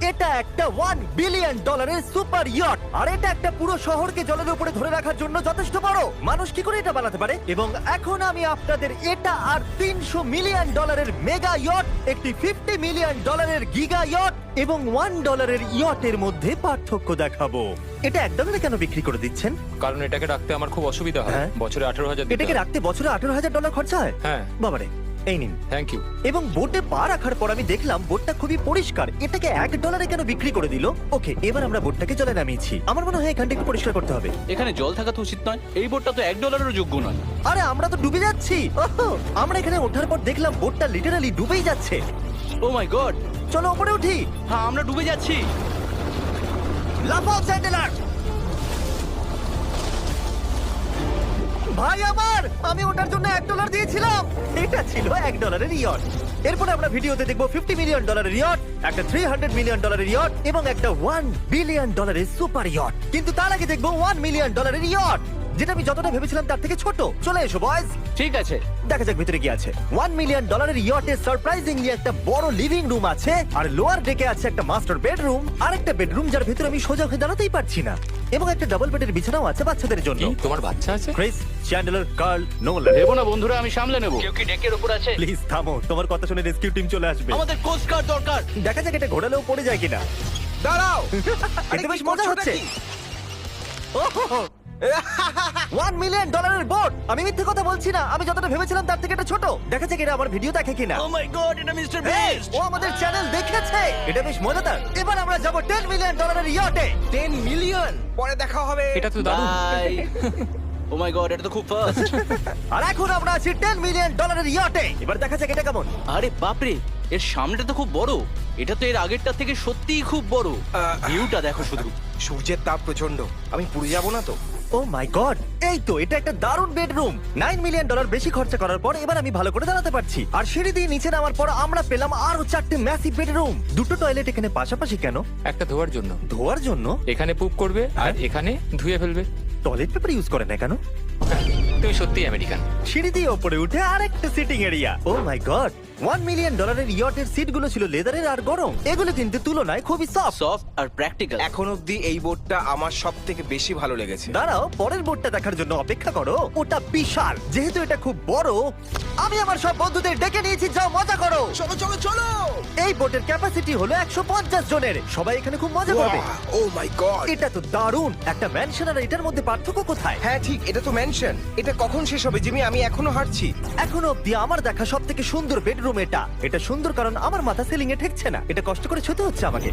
এটা একটা $1 billion super yacht, আর এটা একটা পুরো শহরকে জলের উপরে ধরে রাখার জন্য যথেষ্ট বড়। মানুষ কি করে এটা বানাতে পারে? এবং এখন আমি আপনাদের এটা আর $300 মিলিয়ন মেগা ইয়ট, একটি $50 মিলিয়ন গিগা ইয়ট এবং $1 ইয়টের মধ্যে পার্থক্য দেখাবো। এটা $1 কেন বিক্রি করে দিচ্ছেন? কারণ এটাকে রাখতে আমার খুব অসুবিধা হয়। হ্যাঁ। বছরে 18,000 এটাকে রাখতে বছরে $18,000 খরচা হয়? হ্যাঁ। বাবারে, এই নিন। Thank you. এবং বোটে পা রাখার পর আমি দেখলাম বোটটা খুবই পরিষ্কার। এটাকে $1 কেন বিক্রি করে দিল? ওকে, এবার আমরা বোটটাকে জলে নামিয়েছি। আমার মনে হয় এখানটা একটু পরিষ্কার করতে হবে। এখানে জল থাকা তো উচিত নয়। এই বোটটা তো $1 যোগ্য নয়। আরে আমরা তো ডুবে যাচ্ছি। ওহো, আমরা এখানে ওঠার পর দেখলাম বোটটা লিটারালি ডুবেই যাচ্ছে। ও মাই গড, চলো উপরে উঠি। হ্যাঁ আমরা ডুবে যাচ্ছি। লাফাও চ্যান্ডেলার। ভাই আমার, আমি ওটার জন্য $1 দিয়েছিলাম। এটা ছিল $1 ইয়ট। এরপরে আমরা ভিডিওতে দেখবো $50 মিলিয়ন ইয়ট, একটা $300 মিলিয়ন ইয়ট এবং একটা $1 বিলিয়ন সুপার ইয়ট। কিন্তু তার আগে দেখবো $1 মিলিয়ন ইয়ট, যেটা আমি যতটা ভেবেছিলাম তার থেকে ছোট। চলে এসো বয়স, ঠিক আছে, দেখা যাক ভিতরে কি আছে। $1 মিলিয়ন ইয়টে সারপ্রাইজিংলি একটা বড় লিভিং রুম আছে, আর লোয়ার ডেকে আছে একটা মাস্টার বেডরুম, আর একটা বেডরুম যার ভিতরে আমি সোজা হয়ে দাঁড়াতেই পারছি না, এবং একটা ডাবল বেডের বিছানাও আছে বাচ্চাদের জন্য। কি তোমার বাচ্চা আছে? Chris, Chandler, Carl, Nolan. ভেবো না বন্ধুরা, আমি সামলে নেব। কেউ কি ডেকের উপর আছে? প্লিজ থামো, তোমার কথা শুনে রেস্কিউ টিম চলে আসবে। আমাদের কোস্ট গার্ড দরকার। দেখা যাক এটা ঘোরালেও পড়ে যায় কিনা। দাঁড়াও। এটা বেশ মজা হচ্ছে। $1 মিলিয়ন বোট। আমি মিথ্যে কথা বলছি না, আমি যতটা ভেবেছিলাম তার থেকে এটা ছোট। দেখা যাক এটা আমার ভিডিও দেখে কিনা। ও মাই গড, এটা মিস্টার এই, বিস্ট। ও আমাদের চ্যানেল দেখেছে। এটা বেশ মজাদার। এবার আমরা যাব $10 মিলিয়ন ইয়টে। 10 মিলিয়ন পরে দেখা হবে। এটা তো দারুণ। বাই। ও মাই গড, এটা তো খুব ফাস্ট। আর এখন আমরা আছি $10 মিলিয়ন ইয়টে। এবার দেখা যাক এটা কেমন। আরে বাপরে, এর সামনেটা তো খুব বড়। এটা তো এর আগেরটা থেকে সত্যিই খুব বড়। ভিউটা দেখো শুধু। সূর্যের তাপ প্রচন্ড, আমি পুড়ে যাব না তো? ও মাই গড, এই তো এটা একটা দারুণ বেডরুম। $9 মিলিয়ন বেশি খরচা করার পর এবার আমি ভালো করে দাঁড়াতে পারছি। আর সিঁড়ি দিয়ে নিচে নামার পর আমরা পেলাম আরো 4টে ম্যাসিভ বেডরুম। দুটো টয়লেট এখানে পাশাপাশি কেন? একটা ধোয়ার জন্য। ধোয়ার জন্য? এখানে পুপ করবে আর এখানে ধুয়ে ফেলবে। টয়লেট পেপার ইউজ করে না কেন? তুমি সত্যিই আমেরিকান। সিঁড়ি দিয়ে ওপরে উঠে আরেকটা সিটিং এরিয়া। ও মাই গড, $1 মিলিয়ন ইয়টের সিটগুলো ছিল লেদারের আর গরম। এগুলো কিন্তু তুলনায় খুবই সফট। সফট আর প্র্যাকটিক্যাল। এখন অবধি এই বোটটা আমার সব থেকে বেশি ভালো লেগেছে। দাঁড়াও, পরের বোর্ডটা দেখার জন্য অপেক্ষা করো। ওটা বিশাল। যেহেতু এটা খুব বড়, আমি আমার সব বন্ধুদের ডেকে নিয়েছি, যাও মজা করো। চলো চলো চলো। এই বোটের ক্যাপাসিটি হলো 150 জনের। সবাই এখানে খুব মজা করবে। ও মাই গড, এটা তো দারুণ। একটা ম্যানশন আর এটার মধ্যে পার্থক্য কোথায়? হ্যাঁ ঠিক, এটা তো ম্যানশন। এটা কখন শেষ হবে জিমি? আমি এখনো হাঁটছি। এখনো অব্দি আমার দেখা সব থেকে সুন্দর বেডরুম এটা। এটা সুন্দর কারণ আমার মাথা সিলিং এ ঠেকছে না। এটা কষ্ট করে ছুতে হচ্ছে আমাকে।